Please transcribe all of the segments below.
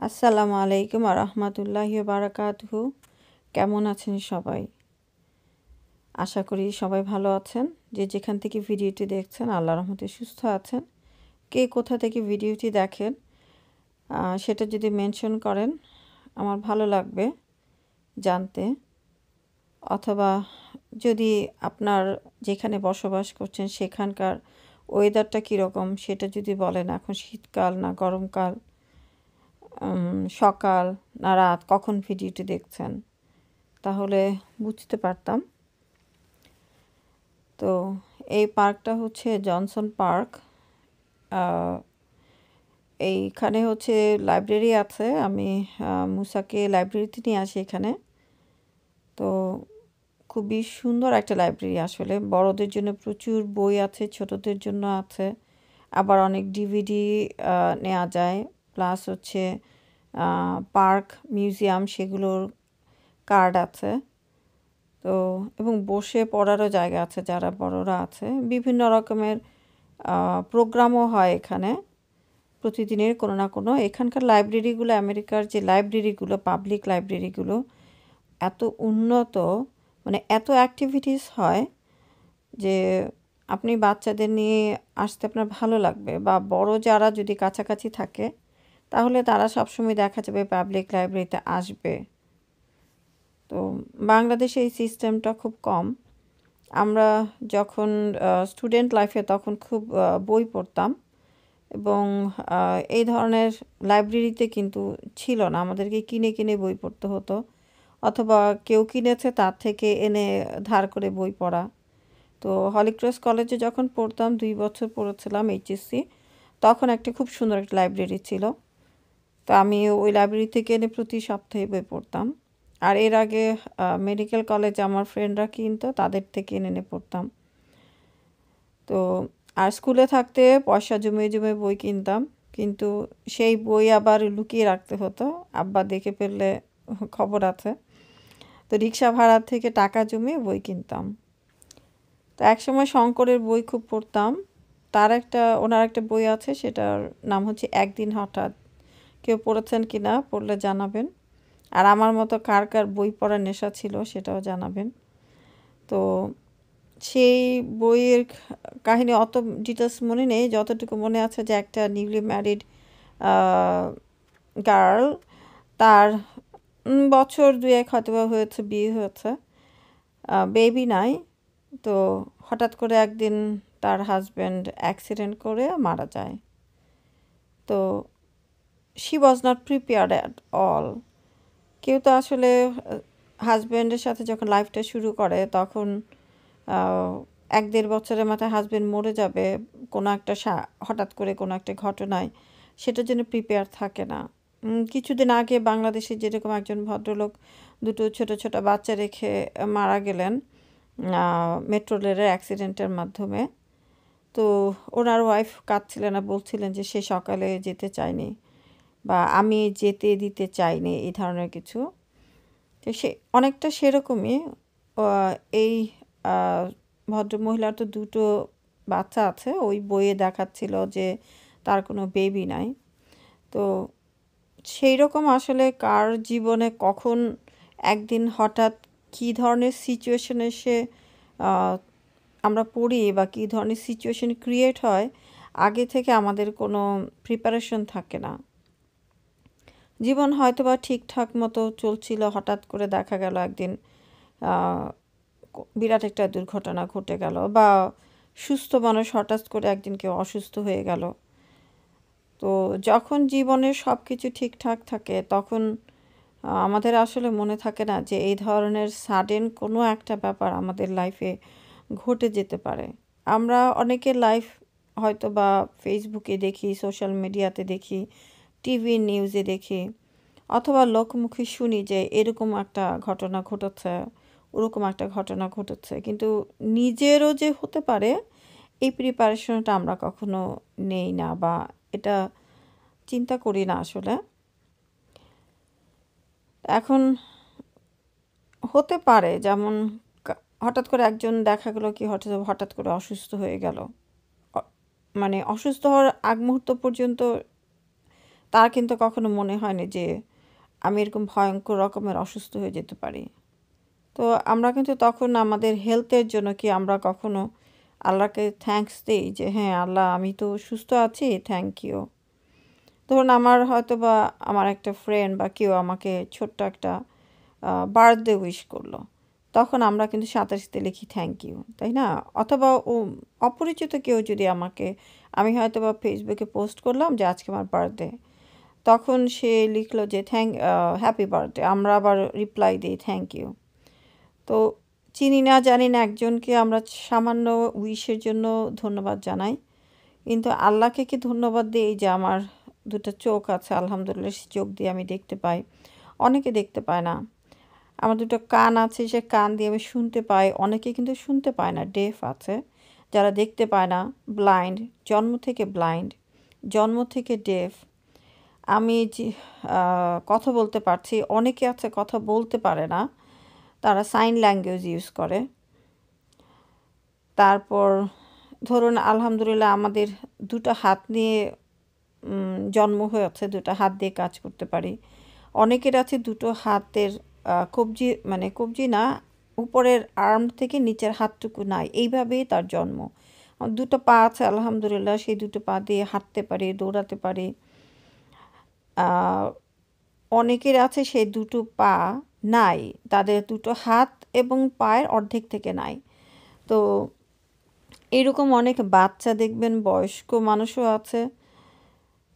আসসালামু আলাইকুম রহমতুল্লাহি বারাকাতুহু। কেমন আছেন সবাই? আশা করি সবাই ভালো আছেন। যে যেখান থেকে ভিডিওটি দেখছেন আল্লাহর রহমতে সুস্থ আছেন। কে কোথা থেকে ভিডিওটি দেখেন সেটা যদি মেনশন করেন আমার ভালো লাগবে জানতে। অথবা যদি আপনার যেখানে বসবাস করছেন সেখানকার ওয়েদারটা কীরকম সেটা যদি বলেন, এখন শীতকাল না গরমকাল, সকাল না রাত, কখন ভিডিওটি দেখছেন, তাহলে বুঝতে পারতাম। তো এই পার্কটা হচ্ছে জনসন পার্ক। এইখানে হচ্ছে লাইব্রেরি আছে। আমি মুসাকে লাইব্রেরিতে নিয়ে আসি এখানে। তো খুবই সুন্দর একটা লাইব্রেরি আসলে। বড়দের জন্য প্রচুর বই আছে, ছোটদের জন্য আছে, আবার অনেক ডিভিডি নেওয়া যায়। প্লাস হচ্ছে পার্ক মিউজিয়াম সেগুলোর কার্ড আছে। তো এবং বসে পড়ারও জায়গা আছে, যারা বড়রা আছে। বিভিন্ন রকমের প্রোগ্রামও হয় এখানে প্রতিদিনের কোনো না কোনো। এখানকার লাইব্রেরিগুলো, আমেরিকার যে লাইব্রেরিগুলো, পাবলিক লাইব্রেরিগুলো এত উন্নত, মানে এত অ্যাক্টিভিটিস হয় যে আপনি বাচ্চাদের নিয়ে আসতে আপনার ভালো লাগবে, বা বড় যারা যদি কাছাকাছি থাকে তাহলে তারা সবসময় দেখা যাবে পাবলিক লাইব্রেরিতে আসবে। তো বাংলাদেশে এই সিস্টেমটা খুব কম। আমরা যখন স্টুডেন্ট লাইফে তখন খুব বই পড়তাম, এবং এই ধরনের লাইব্রেরিতে কিন্তু ছিল না, আমাদেরকে কিনে কিনে বই পড়তে হতো, অথবা কেউ কিনেছে তার থেকে এনে ধার করে বই পড়া। তো হলিক্রস কলেজে যখন পড়তাম, 2 বছর পড়েছিলাম এইচএসসি, তখন একটা খুব সুন্দর একটা লাইব্রেরি ছিল। তো আমি ওই লাইব্রেরি থেকে এনে প্রতি সপ্তাহে বই পড়তাম। আর এর আগে মেডিকেল কলেজে আমার ফ্রেন্ডরা কিনতো, তাদের থেকে এনে এনে পড়তাম। তো আর স্কুলে থাকতে পয়সা জমিয়ে জমিয়ে বই কিনতাম, কিন্তু সেই বই আবার লুকিয়ে রাখতে হতো, আব্বা দেখে ফেললে খবর আছে। তো রিক্সা ভাড়া থেকে টাকা জমিয়ে বই কিনতাম। তো একসময় শঙ্করের বই খুব পড়তাম। ওনার একটা বই আছে, সেটার নাম হচ্ছে একদিন হঠাৎ। কেউ পড়েছেন কি না, পড়লে জানাবেন। আর আমার মতো কার কার বই পড়ার নেশা ছিল সেটাও জানাবেন। তো সেই বইয়ের কাহিনী অত ডিটেলস মনে নেই, যতটুকু মনে আছে যে একটা নিউলি ম্যারিড গার্ল, তার বছর 2-1 হয়তো হয়েছে, বিয়ে হয়েছে, বেবি নাই। তো হঠাৎ করে একদিন তার হাজব্যান্ড অ্যাক্সিডেন্ট করে মারা যায়। তো she was not prepared at all. কেউ তো আসলে হাজব্যান্ডের সাথে যখন লাইফটা শুরু করে তখন 1-1.5 বছরের মাথায় হাজব্যান্ড মরে যাবে কোনো একটা হঠাৎ করে কোনো একটা ঘটনায়, সেটার জন্য প্রিপেয়ার থাকে না। কিছুদিন আগে বাংলাদেশে যেরকম একজন ভদ্রলোক 2 ছোট ছোট বাচ্চা রেখে মারা গেলেন মেট্রো রেলের অ্যাক্সিডেন্টের মাধ্যমে। তো ওনার ওয়াইফ কাঁদছিলেন আর বলছিলেন যে সে সকালে যেতে চায়নি, বা আমি যেতে দিতে চাইনি, এই ধরনের কিছু। তো সে অনেকটা সেরকমই। এই ভদ্রমহিলার তো 2 বাচ্চা আছে, ওই বইয়ে দেখাচ্ছিল যে তার কোনো বেবি নাই। তো সেই রকম আসলে কার জীবনে কখন একদিন হঠাৎ কী ধরনের সিচুয়েশনে সে আমরা পড়ি, বা কী ধরনের সিচুয়েশন ক্রিয়েট হয়, আগে থেকে আমাদের কোনো প্রিপারেশন থাকে না। জীবন হয়তো বা ঠিকঠাক মতো চলছিল, হঠাৎ করে দেখা গেল একদিন বিরাট একটা দুর্ঘটনা ঘটে গেল, বা সুস্থ মানুষ হঠাৎ করে একদিন কেউ অসুস্থ হয়ে গেল। তো যখন জীবনের সব কিছু ঠিকঠাক থাকে তখন আমাদের আসলে মনে থাকে না যে এই ধরনের সাডেন কোনো একটা ব্যাপার আমাদের লাইফে ঘটে যেতে পারে। আমরা অনেকের লাইফ হয়তো বা ফেসবুকে দেখি, সোশ্যাল মিডিয়াতে দেখি, টিভি নিউজে দেখি, অথবা লোকমুখে শুনি যে এরকম একটা ঘটনা ঘটেছে, ওরকম একটা ঘটনা ঘটেছে, কিন্তু নিজেরও যে হতে পারে এই প্রিপারেশনটা আমরা কখনো নেই না, বা এটা চিন্তা করি না আসলে। এখন হতে পারে যেমন হঠাৎ করে একজন দেখা গেল কি হঠাৎ করে অসুস্থ হয়ে গেল, মানে অসুস্থ হওয়ার আগ মুহূর্ত পর্যন্ত তার কিন্তু কখনো মনে হয়নি যে আমি এরকম ভয়ঙ্কর রকমের অসুস্থ হয়ে যেতে পারি। তো আমরা কিন্তু তখন আমাদের হেলথের জন্য কি আমরা কখনো আল্লাহকে থ্যাঙ্কস দিই যে হ্যাঁ আল্লাহ আমি তো সুস্থ আছি, থ্যাংক ইউ। ধরুন আমার হয়তোবা আমার একটা ফ্রেন্ড বা কেউ আমাকে ছোট্ট একটা বার্থডে উইশ করলো, তখন আমরা কিন্তু সাথে সাথে লিখি থ্যাংক ইউ, তাই না? অথবা অপরিচিত কেউ যদি আমাকে, আমি হয়তোবা ফেসবুকে পোস্ট করলাম যে আজকে আমার বার্থডে, তখন সে লিখলো যে হ্যাপি বার্থডে, আমরা আবার রিপ্লাই দিই থ্যাংক ইউ। তো চিনি না জানি না একজনকে আমরা সামান্য উইশের জন্য ধন্যবাদ জানাই, কিন্তু আল্লাহকে কি ধন্যবাদ দিই যে আমার দুটো চোখ আছে, আলহামদুলিল্লাহ সে চোখ দিয়ে আমি দেখতে পাই। অনেকে দেখতে পায় না। আমার দুটো কান আছে, সে কান দিয়ে আমি শুনতে পাই। অনেকে কিন্তু শুনতে পায় না, ডেফ আছে যারা দেখতে পায় না, ব্লাইন্ড, জন্ম থেকে ব্লাইন্ড, জন্ম থেকে ডেফ। আমি যে কথা বলতে পারছি, অনেকে আছে কথা বলতে পারে না, তারা সাইন ল্যাঙ্গুয়েজ ইউজ করে। তারপর ধরুন আলহামদুলিল্লাহ আমাদের দুটো হাত নিয়ে জন্ম হয়েছে, দুটো হাত দিয়ে কাজ করতে পারি। অনেকের আছে দুটো হাতের কবজি, মানে কবজি না, উপরের আর্ম থেকে নিচের হাতটুকু নাই, এইভাবেই তার জন্ম। দুটো পা আছে আলহামদুলিল্লাহ, সেই দুটো পা দিয়ে হাঁটতে পারি, দৌড়াতে পারি। অনেকের আছে সেই দুটো পা নাই, তাদের দুটো হাত এবং পায়ের অর্ধেক থেকে নাই। তো এরকম অনেক বাচ্চা দেখবেন, বয়স্ক মানুষও আছে।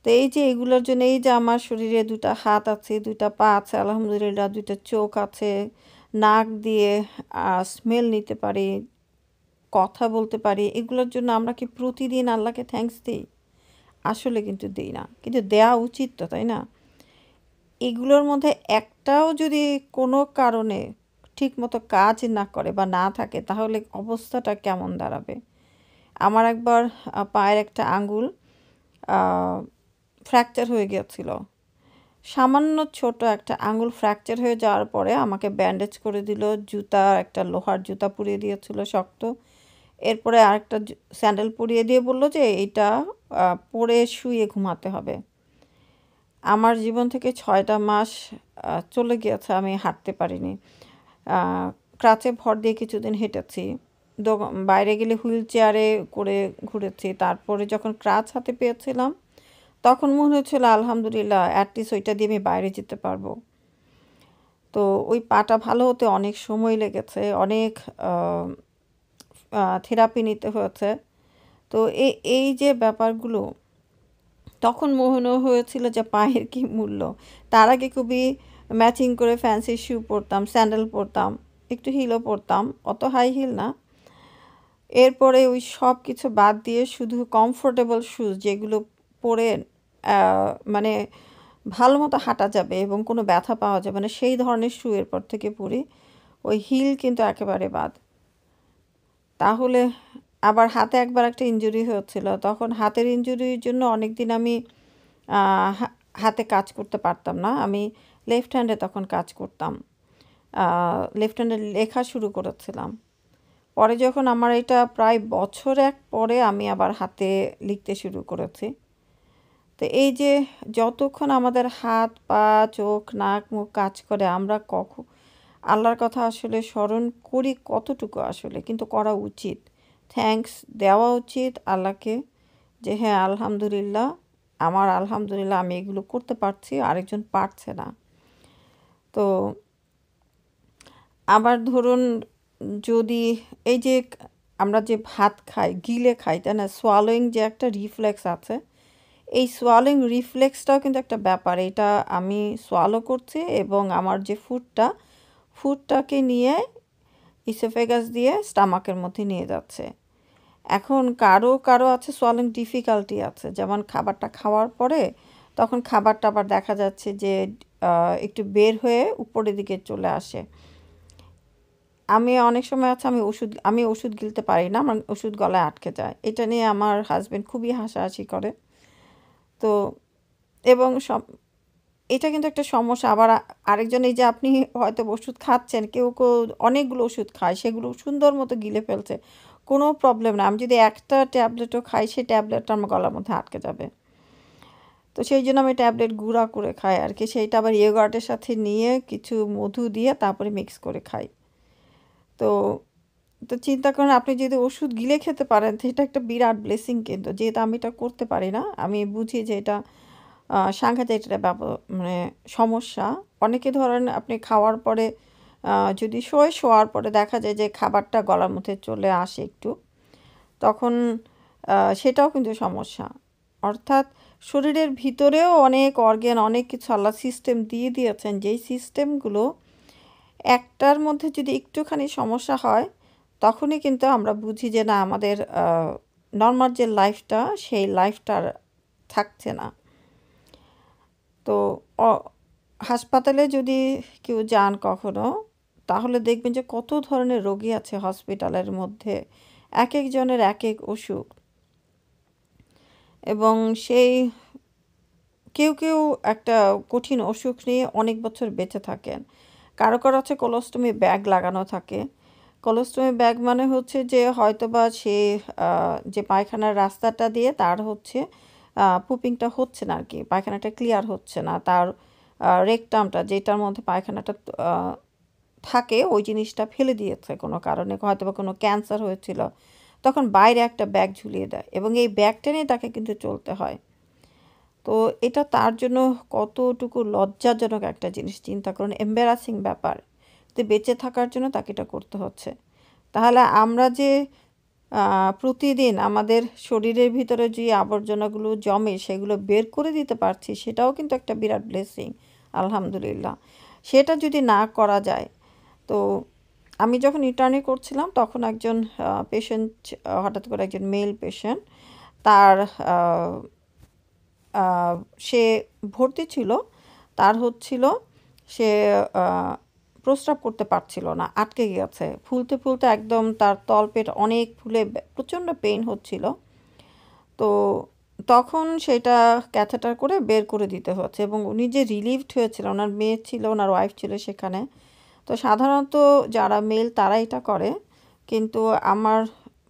তো এই যে এগুলোর জন্য, এই যে আমার শরীরে দুটো হাত আছে, দুটো পা আছে আলহামদুলিল্লাহ, দুটো চোখ আছে, নাক দিয়ে স্মেল নিতে পারি, কথা বলতে পারি, এগুলোর জন্য আমরা কি প্রতিদিন আল্লাহকে থ্যাঙ্কস দিই? আসলে কিন্তু দিই না, কিন্তু দেয়া উচিত তো, তাই না? এগুলোর মধ্যে একটাও যদি কোনো কারণে ঠিকমতো কাজ না করে বা না থাকে, তাহলে অবস্থাটা কেমন দাঁড়াবে? আমার একবার পায়ের একটা আঙ্গুল ফ্র্যাকচার হয়ে গিয়েছিল। সামান্য ছোট একটা আঙ্গুল ফ্র্যাকচার হয়ে যাওয়ার পরে আমাকে ব্যান্ডেজ করে দিল, জুতা, একটা লোহার জুতা পরিয়ে দিয়েছিল শক্ত। এরপরে আরেকটা স্যান্ডেল পরিয়ে দিয়ে বলল যে এটা পরে শুয়ে ঘুমাতে হবে। আমার জীবন থেকে 6টা মাস চলে গিয়েছে, আমি হাঁটতে পারিনি। ক্রাচে ভর দিয়ে কিছুদিন হেঁটেছি, বাইরে গেলে হুইল চেয়ারে করে ঘুরেছি। তারপরে যখন ক্রাচ হাতে পেয়েছিলাম, তখন মনে হচ্ছিল আলহামদুলিল্লাহ অ্যাটলিস্ট ওইটা দিয়ে আমি বাইরে যেতে পারবো। তো ওই পাটা ভালো হতে অনেক সময় লেগেছে, অনেক থেরাপি নিতে হয়েছে। তো এই যে ব্যাপারগুলো, তখন মনে হয়েছিল যে পায়ের কি মূল্য। তার আগে খুবই ম্যাচিং করে ফ্যান্সি শু পরতাম, স্যান্ডেল পরতাম, একটু হিলও পরতাম, অত হাই হিল না। এরপরে ওই সব কিছু বাদ দিয়ে শুধু কমফোর্টেবল শুজ, যেগুলো পরে মানে ভালো মতো হাঁটা যাবে এবং কোনো ব্যথা পাওয়া যাবে না, সেই ধরনের শু এরপর থেকে পরি। ওই হিল কিন্তু একেবারে বাদ। তাহলে আবার হাতে একবার একটা ইনজুরি হয়েছিল, তখন হাতের ইনজুরির জন্য অনেক দিন আমি হাতে কাজ করতে পারতাম না। আমি লেফট হ্যান্ডে তখন কাজ করতাম, লেফট হ্যান্ডে লেখা শুরু করেছিলাম। পরে যখন আমার এটা প্রায় বছর এক পরে আমি আবার হাতে লিখতে শুরু করেছি। তো এই যে যতক্ষণ আমাদের হাত, পা, চোখ, নাক, মুখ কাজ করে, আমরা আল্লাহর কথা আসলে স্মরণ করি কতটুকু আসলে, কিন্তু করা উচিত। থ্যাঙ্কস দেওয়া উচিত আল্লাহকে যে হ্যাঁ আলহামদুলিল্লাহ, আলহামদুলিল্লাহ আমি এগুলো করতে পারছি, আরেকজন পারছে না। তো আবার ধরুন যদি এই যে আমরা যে ভাত খাই, গিলে খাই, তাই না, সোয়ালোয়িং যে একটা রিফ্লেক্স আছে, এই সোয়ালোয়িং রিফ্লেক্সটাও কিন্তু একটা ব্যাপার। এটা আমি সোয়ালো করছি এবং আমার যে ফুডটাকে নিয়ে ইসোফেগাস দিয়ে স্টামাকের মধ্যে নিয়ে যাচ্ছে। এখন কারো আছে সোয়ালোয়িং ডিফিকাল্টি আছে, যেমন খাবারটা খাওয়ার পরে তখন খাবারটা আবার দেখা যাচ্ছে যে একটু বের হয়ে উপরের দিকে চলে আসে। আমি অনেক সময় আছে আমি ওষুধ গিলতে পারি না, আমার ওষুধ গলায় আটকে যায়। এটা নিয়ে আমার হাজব্যান্ড খুবই হাসাহাসি করে। তো এবং এটা কিন্তু একটা সমস্যা। আবার আরেকজন, এই যে আপনি হয়তো ওষুধ খাচ্ছেন, কেউ অনেকগুলো ওষুধ খায়, সেগুলো সুন্দর মতো গিলে ফেলছে, কোনো প্রবলেম না। আমি যদি একটা ট্যাবলেটও খাই, সেই ট্যাবলেটটা আমার গলার মধ্যে আটকে যাবে। তো সেই জন্য আমি ট্যাবলেট গুঁড়া করে খাই আর কি, সেইটা আবার ইয়োগার্টের সাথে নিয়ে কিছু মধু দিয়ে তারপরে মিক্স করে খাই। তো তো চিন্তা করেন আপনি যদি ওষুধ গিলে খেতে পারেন তো এটা একটা বিরাট ব্লেসিং, কিন্তু যেহেতু আমি এটা করতে পারি না, আমি বুঝি যে এটা সাংঘাতিক একটা মানে সমস্যা। অনেকে ধরেন আপনি খাওয়ার পরে যদি শোয়ার পরে দেখা যায় যে খাবারটা গলার মধ্যে চলে আসে একটু, তখন সেটাও কিন্তু সমস্যা। অর্থাৎ শরীরের ভিতরেও অনেক অর্গান, অনেক কিছু আল্লাহ সিস্টেম দিয়ে দিয়েছেন, যেই সিস্টেমগুলো একটার মধ্যে যদি একটুখানি সমস্যা হয় তখনই কিন্তু আমরা বুঝি যে না, আমাদের নর্মাল যে লাইফটা সেই লাইফটার থাকছে না। তো হাসপাতালে যদি কেউ যান কখনো, তাহলে দেখবেন যে কত ধরনের রোগী আছে হসপিটালের মধ্যে, এক একজনের এক এক অসুখ, এবং সেই কেউ একটা কঠিন অসুখ নিয়ে অনেক বছর বেঁচে থাকেন। কারো আছে কোলোস্টমি ব্যাগ লাগানো থাকে। কোলোস্টমি ব্যাগ মানে হচ্ছে যে হয়তোবা সে যে পায়খানার রাস্তাটা দিয়ে তার হচ্ছে পুপিংটা হচ্ছে না আর কি, পায়খানাটা ক্লিয়ার হচ্ছে না, তার রেকটামটা যেটার মধ্যে পায়খানাটা থাকে ওই জিনিসটা ফেলে দিয়েছে কোনো কারণে, হয়তোবা কোনো ক্যান্সার হয়েছিল, তখন বাইরে একটা ব্যাগ ঝুলিয়ে দেয় এবং এই ব্যাগটা নিয়ে তাকে কিন্তু চলতে হয়। তো এটা তার জন্য কতটুকু লজ্জাজনক একটা জিনিস, চিন্তা করুন, এম্বারাসিং ব্যাপার। তো বেঁচে থাকার জন্য তাকে এটা করতে হচ্ছে। তাহলে আমরা যে প্রতিদিন আমাদের শরীরের ভিতরে যে আবর্জনাগুলো জমে সেগুলো বের করে দিতে পারছি, সেটাও কিন্তু একটা বিরাট ব্লেসিং, আলহামদুলিল্লাহ। সেটা যদি না করা যায়, তো আমি যখন ইন্টার্নি করছিলাম তখন একজন পেশেন্ট, হঠাৎ করে একজন মেল পেশেন্ট, তার সে ভর্তি ছিল, তার হচ্ছিল সে প্রস্রাব করতে পারছিল না, আটকে গেছে, ফুলতে ফুলতে একদম তার তলপেট অনেক ফুলে প্রচণ্ড পেইন হচ্ছিল। তো তখন সেটা ক্যাথেটার করে বের করে দিতে হচ্ছে, এবং উনি যে রিলিভড হয়েছিল, ওনার মেয়ে ছিল, ওনার ওয়াইফ ছিল সেখানে। তো সাধারণত যারা মেল তারা এটা করে, কিন্তু আমার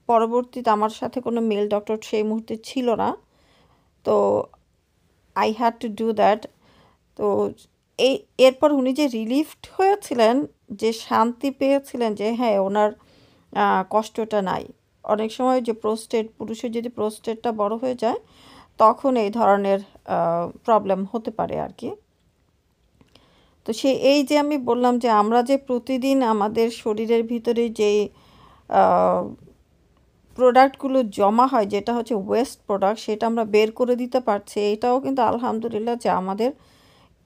পরবর্তীতে আমার সাথে কোনো মেল ডক্টর সেই মুহূর্তে ছিল না, তো I had to do that. তো এরপর উনি যে রিলিফড হয়েছিলেন, যে শান্তি পেয়েছিলেন যে হ্যাঁ ওনার কষ্টটা নাই। অনেক সময় যে পুরুষের যদি প্রোস্টেটটা বড় হয়ে যায় তখন এই ধরনের প্রবলেম হতে পারে আর কি। তো এই যে আমি বললাম যে আমরা যে প্রতিদিন আমাদের শরীরের ভিতরে যেই প্রোডাক্টগুলো জমা হয়, যেটা হচ্ছে ওয়েস্ট প্রোডাক্ট, সেটা আমরা বের করে দিতে পারছি, এটাও কিন্তু আলহামদুলিল্লাহ যে আমাদের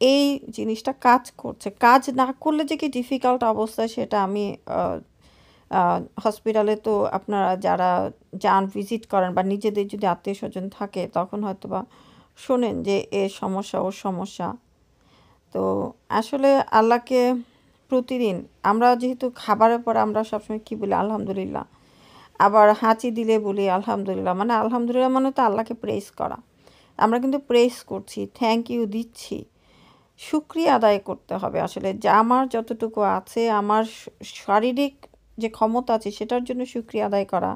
এই জিনিসটা কাজ করছে। কাজ না করলে যে কি ডিফিকাল্ট অবস্থা, সেটা আমি হসপিটালে তো আপনারা যারা যান, ভিজিট করেন, বা নিজেদের যদি আত্মীয় স্বজন থাকে তখন হয়তো বা শোনেন যে এ সমস্যা ও সমস্যা। তো আসলে আল্লাহকে প্রতিদিন আমরা যেহেতু খাবারের পর আমরা সবসময় কী বলি আলহামদুলিল্লাহ, আবার হাঁচি দিলে বলি আলহামদুলিল্লাহ, মানে আলহামদুলিল্লাহ মানে তো আল্লাহকে প্রেস করা। আমরা কিন্তু প্রেস করছি, থ্যাংক ইউ দিচ্ছি, শুকরিয়া আদায় করতে হবে। আসলে যা আমার যতটুকু আছে, আমার শারীরিক যে ক্ষমতা আছে সেটার জন্য শুকরিয়া আদায় করা,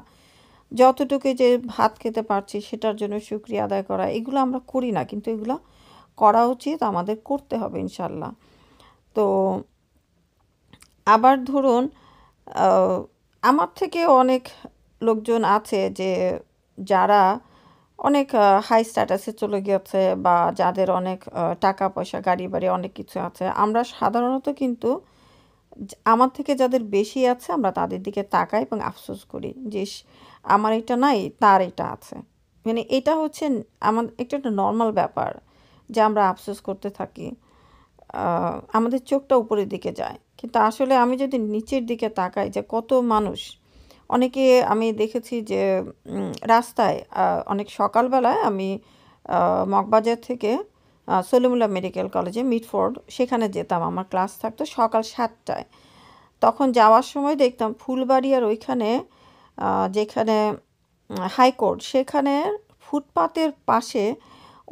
যতটুকু যে ভাত খেতে পারছি সেটার জন্য শুকরিয়া আদায় করা, এগুলো আমরা করি না, কিন্তু এগুলো করা উচিত, আমাদের করতে হবে ইনশাল্লাহ। তো আবার ধরুন আমার থেকে অনেক লোকজন আছে যে যারা অনেক হাই স্ট্যাটাসে চলে গিয়েছে, বা যাদের অনেক টাকা পয়সা, গাড়ি বাড়ি অনেক কিছু আছে। আমরা সাধারণত কিন্তু আমার থেকে যাদের বেশি আছে আমরা তাদের দিকে তাকাই এবং আফসোস করি যে আমার এটা নাই, তার এটা আছে। মানে এটা হচ্ছে একটা নর্মাল ব্যাপার যে আমরা আফসোস করতে থাকি, আমাদের চোখটা উপরের দিকে যায়। কিন্তু আসলে আমি যদি নিচের দিকে তাকাই যে কত মানুষ, অনেকে আমি দেখেছি যে রাস্তায় অনেক সকালবেলায় আমি মগবাজার থেকে সলিমুল্লাহ মেডিকেল কলেজে মিটফোর্ড সেখানে যেতাম, আমার ক্লাস থাকতো সকাল 7টায়। তখন যাওয়ার সময় দেখতাম ফুলবাড়িয়ার ওইখানে যেখানে হাইকোর্ট, সেখানে ফুটপাতের পাশে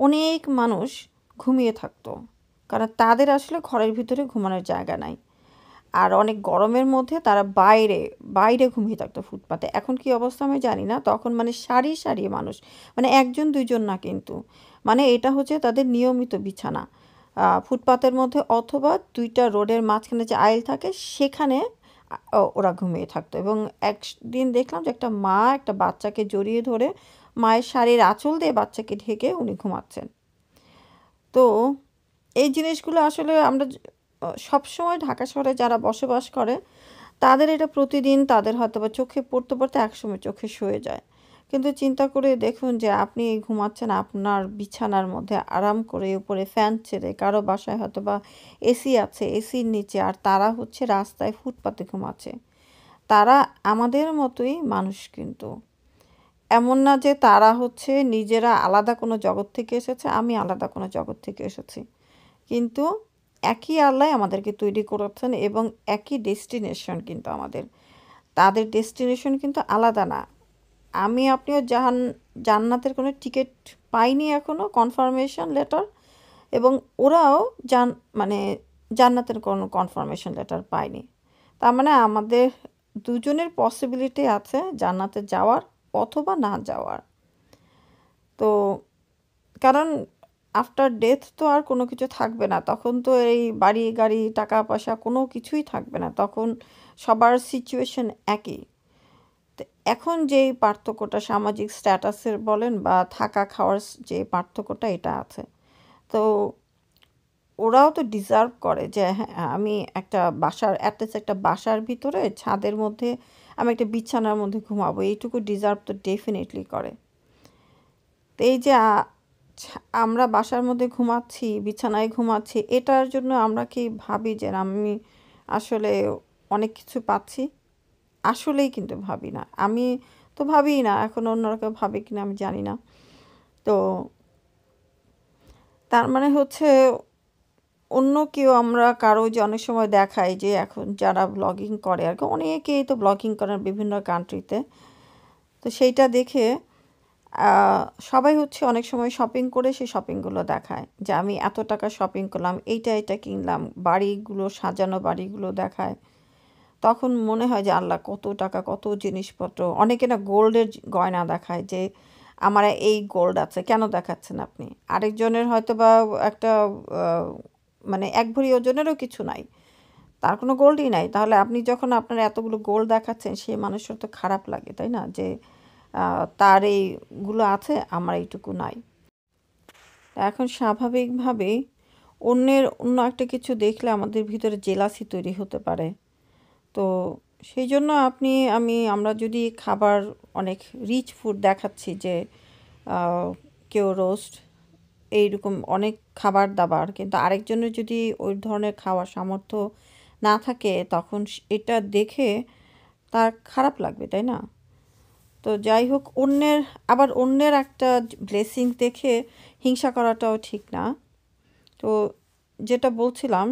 অনেক মানুষ ঘুমিয়ে থাকতো, কারণ তাদের আসলে ঘরের ভিতরে ঘুমানোর জায়গা নাই, আর অনেক গরমের মধ্যে তারা বাইরে ঘুমিয়ে থাকতো ফুটপাতে। এখন কি অবস্থা আমি জানি না, তখন মানে সারি সারি মানুষ, মানে একজন দুইজন না, কিন্তু মানে এটা হচ্ছে তাদের নিয়মিত বিছানা। ফুটপাতের মধ্যে অথবা ২টা রোডের মাঝখানে যে আইল থাকে সেখানে ওরা ঘুমিয়ে থাকতো। এবং একদিন দেখলাম যে একটা মা একটা বাচ্চাকে জড়িয়ে ধরে মায়ের শাড়ির আঁচল দিয়ে বাচ্চাকে ঢেকে উনি ঘুমাচ্ছেন। তো এই জিনিসগুলো আসলে আমরা সবসময় ঢাকা শহরে যারা বসবাস করে তাদের এটা প্রতিদিন তাদের হয়তোবা চোখে পড়তে, পড়তে একসময় চোখে সয়ে যায়। কিন্তু চিন্তা করে দেখুন যে আপনি ঘুমাচ্ছেন আপনার বিছানার মধ্যে আরাম করে উপরে ফ্যান ছেড়ে, কারো বাসায় হয়তোবা এসি আছে, এসির নিচে, আর তারা হচ্ছে রাস্তায় ফুটপাতে ঘুমাচ্ছে। তারা আমাদের মতোই মানুষ কিন্তু। এমন না যে তারা হচ্ছে নিজেরা আলাদা কোনো জগৎ থেকে এসেছে, আমি আলাদা কোনো জগৎ থেকে এসেছি। কিন্তু একই আল্লাহ আমাদেরকে তৈরি করেছেন এবং একই ডেস্টিনেশন কিন্তু আমাদের। তাদের ডেস্টিনেশন কিন্তু আলাদা না। আমি আপনিও জান্নাতের কোনো টিকিট পাইনি এখনও, কনফার্মেশন লেটার, এবং ওরাও মানে জান্নাতের কোনো কনফার্মেশন লেটার পায়নি। তার মানে আমাদের দুজনের পসিবিলিটি আছে জান্নাতে যাওয়ার অথবা না যাওয়ার। তো কারণ আফটার ডেথ তো আর কোনো কিছু থাকবে না, তখন তো এই বাড়ি গাড়ি টাকা পয়সা কোনো কিছুই থাকবে না, তখন সবার সিচুয়েশন একই। তো এখন যেই পার্থক্যটা সামাজিক স্ট্যাটাসের বলেন বা থাকা খাওয়ার যে পার্থক্যটা এটা আছে, তো ওরাও তো ডিজার্ভ করে যে হ্যাঁ আমি একটা বাসার অ্যাটলিস্ট একটা বাসার ভিতরে ছাদের মধ্যে আমি একটা বিছানার মধ্যে ঘুমাবো, এইটুকু ডিজার্ভ তো ডেফিনেটলি করে। তো এই যে আমরা বাসার মধ্যে ঘুমাচ্ছি, বিছানায় ঘুমাচ্ছি, এটার জন্য আমরা কি ভাবি যে আমি আসলে অনেক কিছু পাচ্ছি? আসলেই কিন্তু ভাবি না। আমি তো ভাবিই না, এখন অন্যরা কেউ ভাবে কিনা আমি জানি না। তো তার মানে হচ্ছে অন্য কেউ আমরা কারো যে অনেক সময় দেখাই যে এখন যারা ব্লগিং করে আর কি, অনেকেই তো ব্লগিং করেন বিভিন্ন কান্ট্রিতে। তো সেইটা দেখে সবাই হচ্ছে অনেক সময় শপিং করে সেই শপিংগুলো দেখায় যে আমি এত টাকা শপিং করলাম, এটা কিনলাম, বাড়িগুলো সাজানো বাড়িগুলো দেখায়। তখন মনে হয় যে আল্লাহ কত টাকা কত জিনিসপত্র। অনেকে না গোল্ডের গয়না দেখায় যে আমার এই গোল্ড আছে, কেন দেখাচ্ছেন আপনি? আরেকজনের হয়তো বা একটা মানে ১ ভরি ওজনেরও কিছু নাই, তার কোনো গোল্ডই নাই। তাহলে আপনি যখন আপনার এতগুলো গোল্ড দেখাচ্ছেন সেই মানুষের তো খারাপ লাগে, তাই না? যে তার এইগুলো আছে আমার এইটুকু নাই। এখন স্বাভাবিকভাবেই অন্য একটা কিছু দেখলে আমাদের ভিতরে জেলাসি তৈরি হতে পারে। তো সেই জন্য আমরা যদি খাবার অনেক রিচ ফুড দেখাচ্ছি যে কেউ রোস্ট এইরকম অনেক খাবার দাবার, কিন্তু আরেকজনের যদি ওই ধরনের খাওয়ার সামর্থ্য না থাকে তখন এটা দেখে তার খারাপ লাগবে, তাই না? তো যাই হোক, অন্যের একটা ব্লেসিং দেখে হিংসা করাটাও ঠিক না। তো যেটা বলছিলাম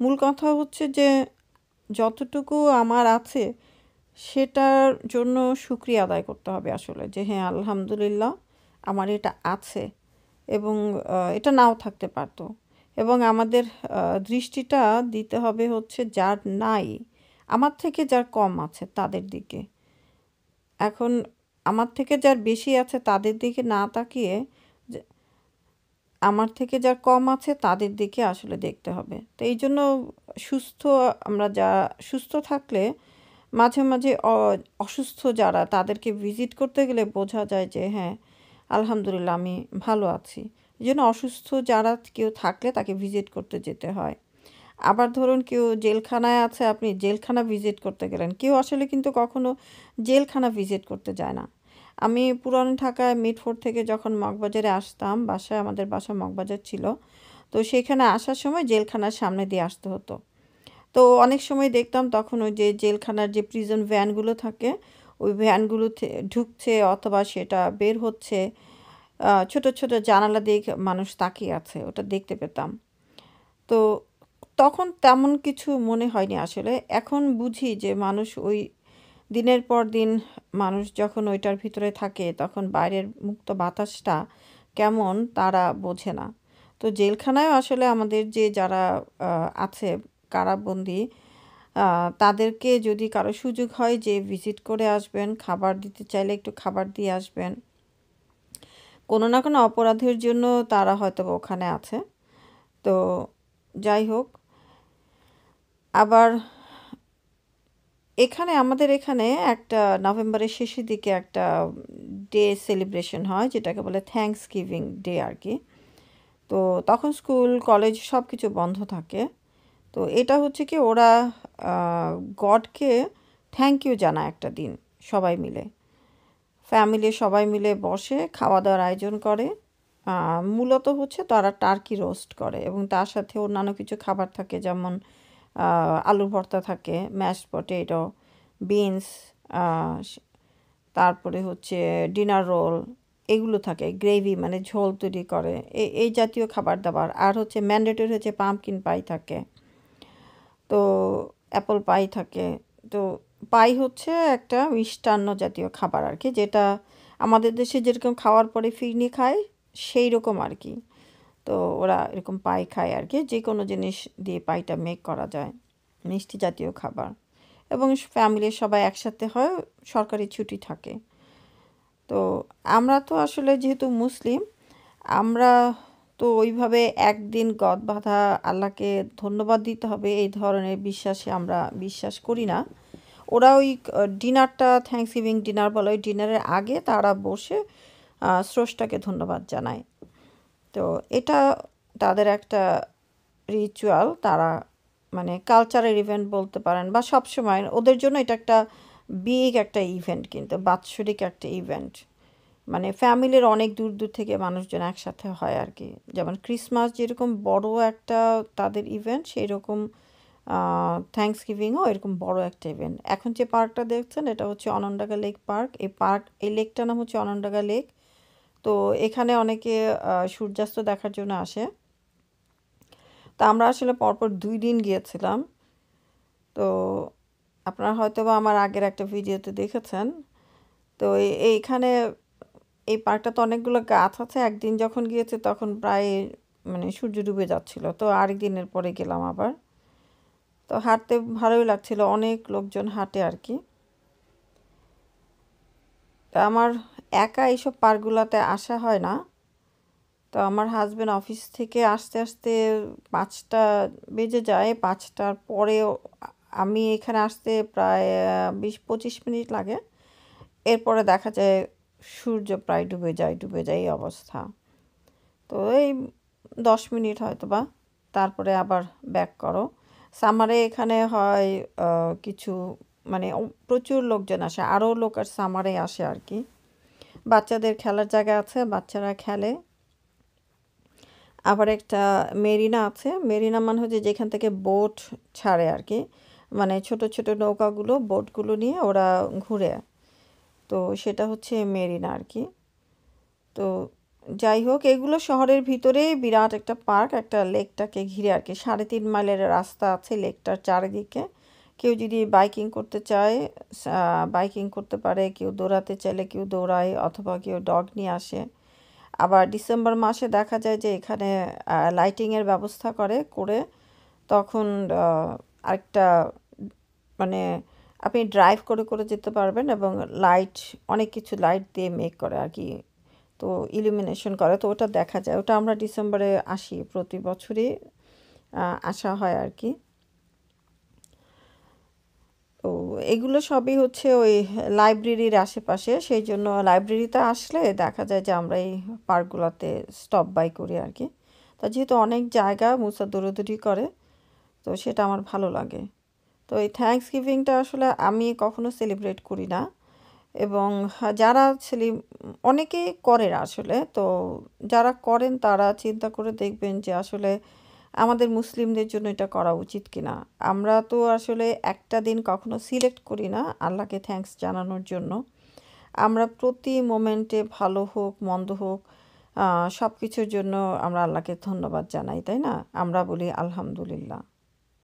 মূল কথা হচ্ছে যে যতটুকু আমার আছে সেটার জন্য শুকরিয়া আদায় করতে হবে আসলে, যে হ্যাঁ আলহামদুলিল্লাহ আমার এটা আছে, এবং এটা নাও থাকতে পারতো। এবং আমাদের দৃষ্টিটা দিতে হবে হচ্ছে যার নাই, আমার থেকে যার কম আছে তাদের দিকে। এখন আমার থেকে যার বেশি আছে তাদের দিকে না তাকিয়ে আমার থেকে যার কম আছে তাদের দিকে আসলে দেখতে হবে। তো এই জন্য সুস্থ থাকলে মাঝে মাঝে অসুস্থ যারা তাদেরকে ভিজিট করতে গেলে বোঝা যায় যে হ্যাঁ আলহামদুলিল্লাহ আমি ভালো আছি। এই জন্য অসুস্থ যারা কেউ থাকলে তাকে ভিজিট করতে যেতে হয়। আবার ধরুন কেউ জেলখানায় আছে, আপনি জেলখানা ভিজিট করতে গেলেন, কেউ আসলে কিন্তু কখনো জেলখানা ভিজিট করতে যায় না। আমি পুরান ঢাকায় মিরপুর থেকে যখন মগবাজারে আসতাম, আমাদের বাসা মগবাজার ছিল, তো সেখানে আসার সময় জেলখানার সামনে দিয়ে আসতে হতো। তো অনেক সময় দেখতাম তখন ওই যে জেলখানার যে প্রিজন ভ্যানগুলো থাকে ওই ভ্যানগুলো ঢুকছে অথবা সেটা বের হচ্ছে, ছোট ছোট জানালা দিয়ে মানুষ তাকিয়ে আছে, ওটা দেখতে পেতাম। তো তখন তেমন কিছু মনে হয়নি আসলে। এখন বুঝি যে মানুষ ওই দিনের পর দিন মানুষ যখন ওইটার ভিতরে থাকে তখন বাইরের মুক্ত বাতাসটা কেমন তারা বোঝে না। তো জেলখানায় আসলে আমাদের যে যারা আছে কারাবন্দী, তাদেরকে যদি কারো সুযোগ হয় যে ভিজিট করে আসবেন, খাবার দিতে চাইলে একটু খাবার দিয়ে আসবেন। কোনো না কোনো অপরাধের জন্য তারা হয়তো ওখানে আছে। তো যাই হোক, আবার আমাদের এখানে একটা নভেম্বরের শেষের দিকে একটা ডে সেলিব্রেশন হয়, যেটাকে বলে থ্যাঙ্কস গিভিং ডে আর কি। তো তখন স্কুল কলেজ সব কিছু বন্ধ থাকে। তো এটা হচ্ছে কি, ওরা গডকে থ্যাংক ইউ জানায় একটা দিন, সবাই মিলে, ফ্যামিলি সবাই মিলে বসে খাওয়া দাওয়ার আয়োজন করে। মূলত হচ্ছে তারা টার্কি রোস্ট করে এবং তার সাথে অন্যান্য কিছু খাবার থাকে, যেমন আলু ভর্তা থাকে, ম্যাশড পটেটো, বিনস, তারপরে হচ্ছে ডিনার রোল, এগুলো থাকে, গ্রেভি মানে ঝোল তৈরি করে, এই জাতীয় খাবার দাবার। আর হচ্ছে ম্যান্ডেটরি হচ্ছে পাম্পকিন পাই থাকে, তো অ্যাপল পাই থাকে। তো পাই হচ্ছে একটা মিষ্টান্ন জাতীয় খাবার আর কি, যেটা আমাদের দেশে যেরকম খাওয়ার পরে ফিরনি খায় সেই রকম আর কি। তো ওরা এরকম পাই খায় আর কি, যে কোনো জিনিস দিয়ে পাইটা মেক করা যায়, মিষ্টি জাতীয় খাবার। এবং ফ্যামিলির সবাই একসাথে হয়, সরকারি ছুটি থাকে। তো আমরা তো আসলে যেহেতু মুসলিম, আমরা তো ওইভাবে একদিন গদ বাঁধা আল্লাহকে ধন্যবাদ দিতে হবে এই ধরনের বিশ্বাসে আমরা বিশ্বাস করি না। ওরা ওই ডিনারটা, থ্যাঙ্কস গিভিং ডিনার বলে, ওই ডিনারের আগে তারা বসে স্রষ্টাকে ধন্যবাদ জানায়। তো এটা তাদের একটা রিচুয়াল, তারা মানে কালচারাল ইভেন্ট বলতে পারেন, বা সবসময় ওদের জন্য এটা একটা বিগ একটা ইভেন্ট, কিন্তু বাৎসরিক একটা ইভেন্ট। মানে ফ্যামিলির অনেক দূর দূর থেকে মানুষজন একসাথে হয় আর কি। যেমন ক্রিসমাস যেরকম বড় একটা তাদের ইভেন্ট, সেই রকম থ্যাঙ্কস গিভিংও এরকম বড় একটা ইভেন্ট। এখন যে পার্কটা দেখছেন এটা হচ্ছে অনন্দাগা লেক পার্ক। এই লেকটার নাম হচ্ছে অনন্দাগা লেক। তো এখানে অনেকে সূর্যাস্ত দেখার জন্য আসে। তা আমরা আসলে পরপর 2 দিন গিয়েছিলাম। তো আপনারা হয়তো বা আমার আগের একটা ভিডিওতে দেখেছেন। তো এইখানে এই পার্কটাতে অনেকগুলো গাছ আছে। একদিন যখন গিয়েছে তখন প্রায় মানে সূর্য ডুবে যাচ্ছিল, তো আরেক দিনের পরে গেলাম আবার। তো হাঁটতে ভালোই লাগছিল, অনেক লোকজন হাঁটে আর কি। তা আমার একা এইসব পার্কগুলোতে আসা হয় না। তো আমার হাজব্যান্ড অফিস থেকে আসতে আসতে 5টা বেজে যায়। 5টার পরেও আমি এখানে আসতে প্রায় 20-25 মিনিট লাগে। এরপরে দেখা যায় সূর্য প্রায় ডুবে যায় এই অবস্থা। তো এই 10 মিনিট হয়তো বা, তারপরে আবার ব্যাক করো। সামারে এখানে হয় কিছু মানে প্রচুর লোকজন আসে, আরও লোক আর সামারে আসে আর কি। বাচ্চাদের খেলার জায়গা আছে, বাচ্চারা খেলে। আবার একটা মেরিনা আছে। মেরিনা মানে হচ্ছে যেখান থেকে বোট ছাড়ে আর কি, মানে ছোট ছোট নৌকাগুলো, বোটগুলো নিয়ে ওরা ঘুরে। তো সেটা হচ্ছে মেরিনা আর কি। তো যাই হোক, এগুলো শহরের ভিতরেই বিরাট একটা পার্ক, একটা লেকটাকে ঘিরে আর কি। 3.5 মাইলের রাস্তা আছে লেকটার চারিদিকে। কেউ যদি বাইকিং করতে চায় বাইকিং করতে পারে, কেউ দৌড়াতে চাইলে কেউ দৌড়ায়, অথবা কেউ ডগ নিয়ে আসে। আবার ডিসেম্বর মাসে দেখা যায় যে এখানে লাইটিংয়ের ব্যবস্থা করে তখন আরেকটা মানে আপনি ড্রাইভ করে করে যেতে পারবেন, এবং অনেক কিছু লাইট দিয়ে মেক করে আর কি। তো ইলুমিনেশন করে, তো ওটা দেখা যায়। ওটা আমরা ডিসেম্বরে আসি, প্রতি বছরই আসা হয় আর কি। তো এগুলো সবই হচ্ছে ওই লাইব্রেরির আশেপাশে, সেই জন্য লাইব্রেরিতে আসলে দেখা যায় যে আমরা এই পার্কগুলোতে স্টপ বাই করি আর কি। তা যেহেতু অনেক জায়গা মুসা দৌড়াদৌড়ি করে, তো সেটা আমার ভালো লাগে। তো এই থ্যাঙ্কস গিভিংটা আসলে আমি কখনো সেলিব্রেট করি না, এবং যারা অনেকেই করে আসলে। তো যারা করেন তারা চিন্তা করে দেখবেন যে আসলে আমাদের মুসলিমদের জন্য এটা করা উচিত কিনা। আমরা তো আসলে একটা দিন কখনো সিলেক্ট করি না আল্লাহকে থ্যাঙ্কস জানানোর জন্য। আমরা প্রতি মোমেন্টে, ভালো হোক মন্দ হোক, সব কিছুর জন্য আমরা আল্লাহকে ধন্যবাদ জানাই, তাই না? আমরা বলি আলহামদুলিল্লাহ।